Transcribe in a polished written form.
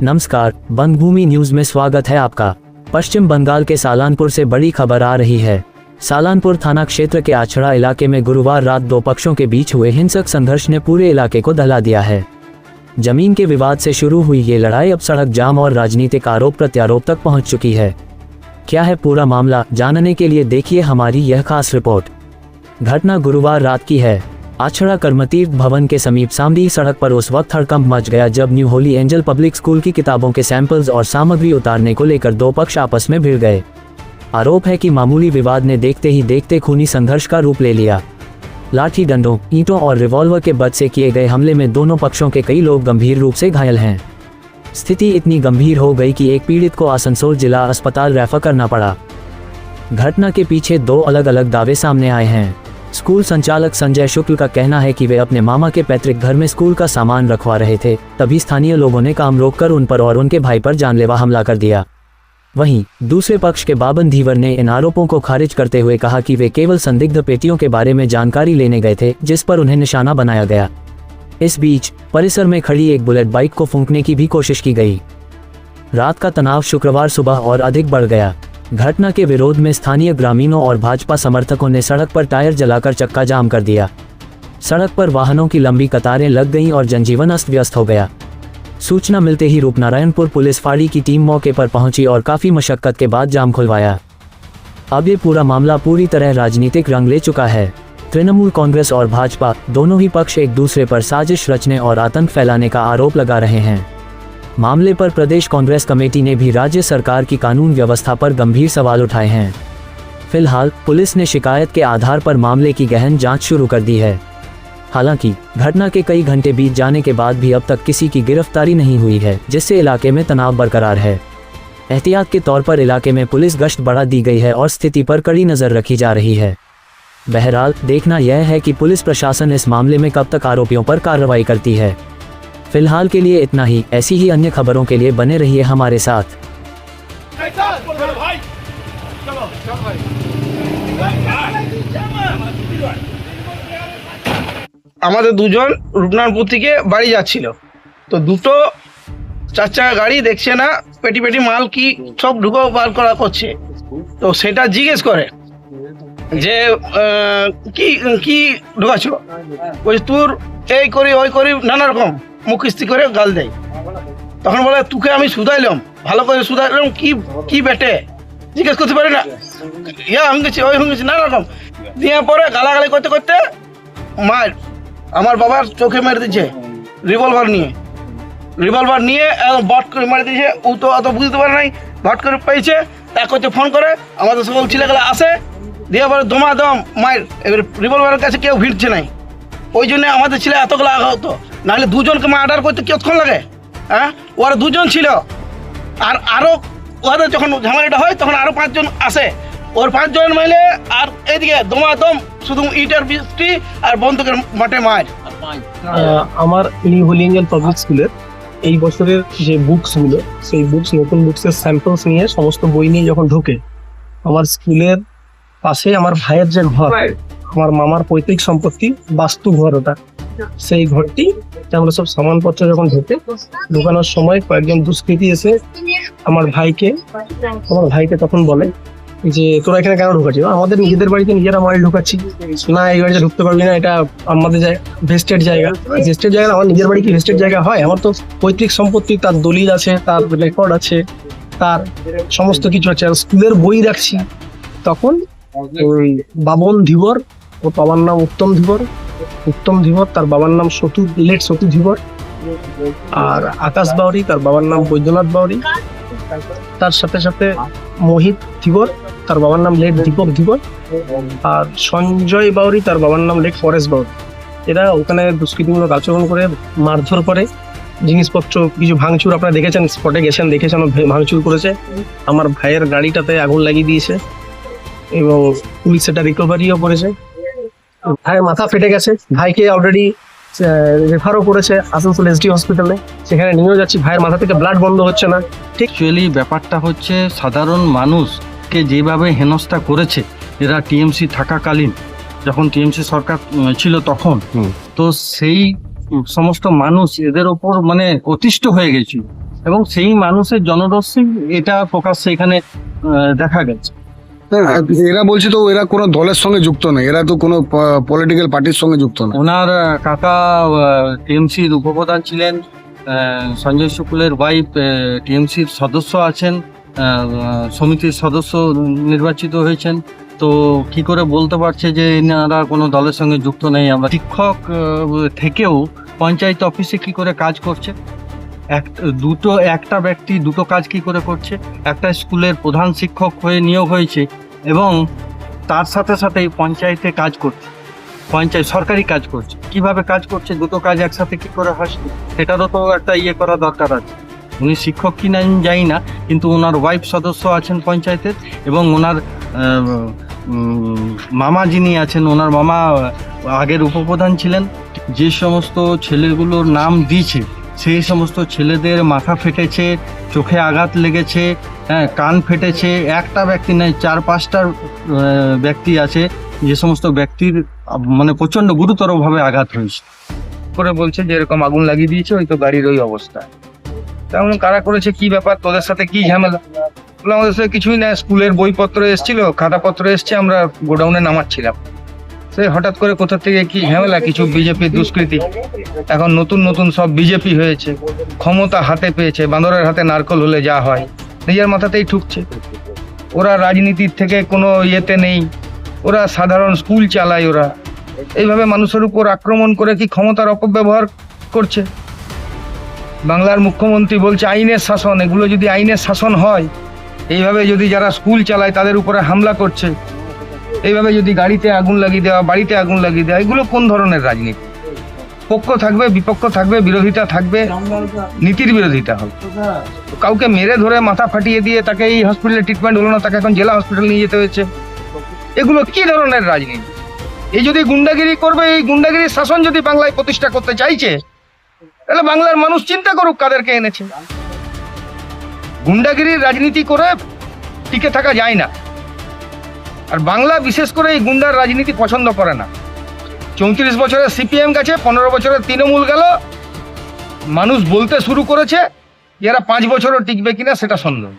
नमस्कार, बंगभूमि न्यूज में स्वागत है आपका। पश्चिम बंगाल के सालानपुर से बड़ी खबर आ रही है। सालानपुर थाना क्षेत्र के आछड़ा इलाके में गुरुवार रात दो पक्षों के बीच हुए हिंसक संघर्ष ने पूरे इलाके को दहला दिया है। जमीन के विवाद से शुरू हुई ये लड़ाई अब सड़क जाम और राजनीतिक आरोप प्रत्यारोप तक पहुंच चुकी है। क्या है पूरा मामला, जानने के लिए देखिए हमारी यह खास रिपोर्ट। घटना गुरुवार रात की है। आछड़ा कर्मतीर्थ भवन के समीप सामदी सड़क पर उस वक्त हड़कंप मच गया जब new Holi angel public school की किताबों के सैंपल्स और सामग्री उतारने को लेकर दो पक्ष आपस में भिड़ गए। आरोप है कि मामूली विवाद ने देखते ही देखते खूनी संघर्ष का रूप ले लिया। लाठी डंडों, ईंटों और रिवॉल्वर के बल से किए गए हमले में दोनों पक्षों के कई लोग गंभीर रूप से घायल हैं। स्थिति इतनी गंभीर हो गई कि एक पीड़ित को आसनसोल जिला अस्पताल रेफर करना पड़ा। घटना के पीछे दो अलग अलग दावे सामने आए हैं। स्कूल संचालक संजय शुक्ल का कहना है कि वे अपने मामा के पैतृक घर में स्कूल का सामान रखवा रहे थे, तभी स्थानीय लोगों ने काम रोककर उन पर और उनके भाई पर जानलेवा हमला कर दिया। वहीं दूसरे पक्ष के बाबन धीवर ने इन आरोपों को खारिज करते हुए कहा कि वे केवल संदिग्ध पेटियों के बारे में जानकारी लेने गए थे, जिस पर उन्हें निशाना बनाया गया। इस बीच परिसर में खड़ी एक बुलेट बाइक को फूंकने की भी कोशिश की गई। रात का तनाव शुक्रवार सुबह और अधिक बढ़ गया। घटना के विरोध में स्थानीय ग्रामीणों और भाजपा समर्थकों ने सड़क पर टायर जलाकर चक्का जाम कर दिया। सड़क पर वाहनों की लंबी कतारें लग गईं और जनजीवन अस्त व्यस्त हो गया। सूचना मिलते ही रूपनारायणपुर पुलिस फाड़ी की टीम मौके पर पहुंची और काफी मशक्कत के बाद जाम खुलवाया। अब ये पूरा मामला पूरी तरह राजनीतिक रंग ले चुका है। तृणमूल कांग्रेस और भाजपा दोनों ही पक्ष एक दूसरे पर साजिश रचने और आतंक फैलाने का आरोप लगा रहे हैं। मामले पर प्रदेश कांग्रेस कमेटी ने भी राज्य सरकार की कानून व्यवस्था पर गंभीर सवाल उठाए हैं। फिलहाल पुलिस ने शिकायत के आधार पर मामले की गहन जांच शुरू कर दी है। हालांकि घटना के कई घंटे बीत जाने के बाद भी अब तक किसी की गिरफ्तारी नहीं हुई है, जिससे इलाके में तनाव बरकरार है। एहतियात के तौर पर इलाके में पुलिस गश्त बढ़ा दी गई है और स्थिति पर कड़ी नजर रखी जा रही है। बहरहाल देखना यह है कि पुलिस प्रशासन इस मामले में कब तक आरोपियों पर कार्रवाई करती है। फिलहाल के लिए इतना ही। ऐसी ही अन्य खबरों के लिए बने रहिए हमारे साथ। আমাদের দুজন রূপনারায়ণপুর থেকে বাড়ি যাচ্ছিল, তো দুটো চার চাকা গাড়ি দেখছে না, পেটি পেটি মাল কি সব ঢুকো বার করা করছে। তো সেটা জিজ্ঞেস করে যে কি কি ঢুকাচ্ছ, বলছে তোর এই করি ওই করি, নানা রকম মুখ কিস্তি করে গাল দেয়। তখন বলে তোকে আমি শুধাইলাম, ভালো করে শুধাইলাম, কি কি বেটে জিজ্ঞেস করতে পারি না, ইয়া হঙ্গেছি ওই হঙ্গেছি নানা রকম দিয়ে পরে গালাগালি করতে করতে মার আমার বাবার চোখে মেরে দিচ্ছে রিভলভার নিয়ে বট করে মেরে দিয়েছে। ও তো অত বুঝতে পারে নাই, বট করে পেয়েছে, তা করতে ফোন করে আমাদের সকল ছেলেগুলো আসে, দিয়ে পরে দমাদম মায়ের। এবার রিভলভারের কাছে কেউ ভিড়ছে নাই, ওই জন্য আমাদের ছেলে এতগুলো আহত। নাহলে দুজনকে মার্ডার করতে কতক্ষণ লাগে? হ্যাঁ, ওরা দুজন ছিল, আর আরও ওদের যখন ঝামেলাটা হয় তখন আরও পাঁচজন আসে। ওর পাঁচজন মিলে আর এইদিকে দমাদম শুধু ইটের বৃষ্টি আর বন্দুকের মাঠে মার। আমার নিউ হোলি এঞ্জেল পাবলিক স্কুলের এই বছরের যে বুকসগুলো, সেই নতুন বুকসের স্যাম্পলস নিয়ে সমস্ত বই নিয়ে যখন ঢোকে, আমার স্কুলের পাশে আমার ভাইয়ের যে ঘর, আমার মামার পৈতৃক সম্পত্তি বাস্তু ঘর, ওটা সেই ঘরটি আমরা সব সামানপত্র যখন ঢোকানোর সময় কয়েকজন দুষ্কৃতী এসে আমার ভাইকে তখন বলে যে তোরা এখানে কেন ঢোকাচ্ছিস? আমাদের নিজেদের বাড়িতে নিজেরা মাল ঢোকাচ্ছি না, এই বাড়িতে ঢুকতে পারবি না, এটা আমাদের ভেস্টেড জায়গা। ভেস্টেড জায়গা আমার নিজের বাড়ি কি ভেস্টেড জায়গা হয়? আমার তো পৈতৃক সম্পত্তি, তার দলিল আছে, তার রেকর্ড আছে, তার সমস্ত কিছু আছে, আর স্কুলের বই রাখছি। তখন ওই বাবন ধীবর, ওর বাবার নাম উত্তম ধীবর, তার বাবার নাম সতু ধীবর, আর আকাশ বাউরি, তার বাবার নাম বৈদ্যনাথ বাউরি, তার সাথে সাথে মোহিত ধীবর, তার বাবার নাম লেট দীপক ধীবর, আর সঞ্জয় বাউরি, তার বাবার নাম লেট ফরেস্ট বাউরি। এরা ওখানে দুষ্কৃতিমূলক আচরণ করে মারধর করে, জিনিসপত্র কিছু ভাঙচুর, আপনারা দেখেছেন, স্পটে গেছেন দেখেছেন, ভাঙচুর করেছে। আমার ভাইয়ের গাড়িটাতে আগুন লাগিয়ে দিয়েছে এবং পুলিশ সেটা রিকভারিও করেছে। ভাইয়ের মাথা ফেটে গেছে, ভাইকে অলরেডি রেফারও করেছে আসানসোল এসডি হসপিটালে, সেখানে নিয়েও যাচ্ছি। ভাইয়ের মাথা থেকে ব্লাড বন্ধ হচ্ছে না। অ্যাকচুয়ালি ব্যাপারটা হচ্ছে সাধারণ মানুষকে যেভাবে হেনস্থা করেছে এরা টিএমসি থাকাকালীন, যখন টিএমসি সরকার ছিল তখন, তো সেই সমস্ত মানুষ এদের ওপর মানে অতিষ্ঠ হয়ে গেছিল এবং সেই মানুষের জনরশ্মি এটা প্রকাশ্যে এখানে দেখা গেছে। হ্যাঁ, এরা বলছে তো এরা কোনো দলের সঙ্গে যুক্ত নেই, এরা তো কোনো পলিটিক্যাল পার্টির সঙ্গে যুক্ত না। ওনার কাকা টিএমসির উপপ্রধান ছিলেন, সঞ্জয় শুক্লের ওয়াইফ টিএমসির সদস্য আছেন, সমিতির সদস্য নির্বাচিত হয়েছেন। তো কি করে বলতে পারছে যে এনারা কোনো দলের সঙ্গে যুক্ত নেই? আমরা শিক্ষক থেকেও পঞ্চায়েত অফিসে কি করে কাজ করছে? একটা ব্যক্তি দুটো কাজ কি করে করছে? একটা স্কুলের প্রধান শিক্ষক হয়ে নিয়োগ হয়েছে এবং তার সাথে সাথে পঞ্চায়েতে কাজ করছে, পঞ্চায়েত সরকারি কাজ করছে। কিভাবে কাজ করছে? দুটো কাজ একসাথে কি করে হয় সেটারও তো একটা করা দরকার আছে। উনি শিক্ষক কি না জানি না, কিন্তু ওনার ওয়াইফ সদস্য আছেন পঞ্চায়েতের এবং ওনার মামা যিনি আছেন, ওনার মামা আগের উপপ্রধান ছিলেন। যে সমস্ত ছেলেগুলোর নাম দিয়েছে সেই সমস্ত ছেলেদের মাথা ফেটেছে, চোখে আঘাত লেগেছে, হ্যাঁ, কান ফেটেছে। একটা ব্যক্তি নয়, 4-5টা ব্যক্তি আছে যে সমস্ত ব্যক্তির মানে প্রচন্ড গুরুতরভাবে আঘাত হয়েছে। করে বলছে যে এরকম আগুন লাগিয়ে দিয়েছে, ওই তো গাড়ির ওই অবস্থা। তেমন কারা করেছে, কি ব্যাপার, তোদের সাথে কি ঝামেলা? বলে আমাদের সাথে কিছুই না, স্কুলের বইপত্র এসেছিল, খাতাপত্র এসছে, আমরা গোডাউনে নামাচ্ছিলাম। সে হঠাৎ করে কোথা থেকে কি ঝামেলা, কিছু বিজেপির দুষ্কৃতী, এখন নতুন নতুন সব বিজেপি হয়েছে, ক্ষমতা হাতে পেয়েছে, বাঁদরের হাতে নারকল হলে যা হয় নিজের মাথাতেই ঠুকছে। ওরা রাজনীতির থেকে কোনো ইয়েতে নেই, ওরা সাধারণ স্কুল চালায়। ওরা এইভাবে মানুষের উপর আক্রমণ করে কি ক্ষমতার অপব্যবহার করছে। বাংলার মুখ্যমন্ত্রী বলছে আইনের শাসন, এগুলো যদি আইনের শাসন হয়, এইভাবে যদি যারা স্কুল চালায় তাদের উপরে হামলা করছে, এইভাবে যদি গাড়িতে আগুন লাগিয়ে দেওয়া, বাড়িতে আগুন লাগিয়ে দেওয়া, এগুলো কোন ধরনের রাজনীতি? পক্ষ থাকবে, বিপক্ষ থাকবে, বিরোধিতা থাকবে, নীতির বিরোধিতা হবে। কাউকে মেরে ধরে মাথা ফাটিয়ে দিয়ে তাকে এই হসপিটালে ট্রিটমেন্ট হলো না, তাকে এখন জেলা হসপিটাল নিয়ে যেতে হয়েছে। এগুলো কি ধরনের রাজনীতি? এই যদি গুন্ডাগিরি করবে, এই গুন্ডাগিরির শাসন যদি বাংলায় প্রতিষ্ঠা করতে চাইছে, তাহলে বাংলার মানুষ চিন্তা করুক কাদেরকে এনেছে। গুন্ডাগিরির রাজনীতি করে টিকে থাকা যায় না, আর বাংলা বিশেষ করে এই গুন্ডার রাজনীতি পছন্দ করে না। 34 বছরের সিপিএম গেছে, 15 বছরের তৃণমূল গেল, মানুষ বলতে শুরু করেছে, এরা 5 বছরও টিকবে কিনা সেটা সন্দেহ।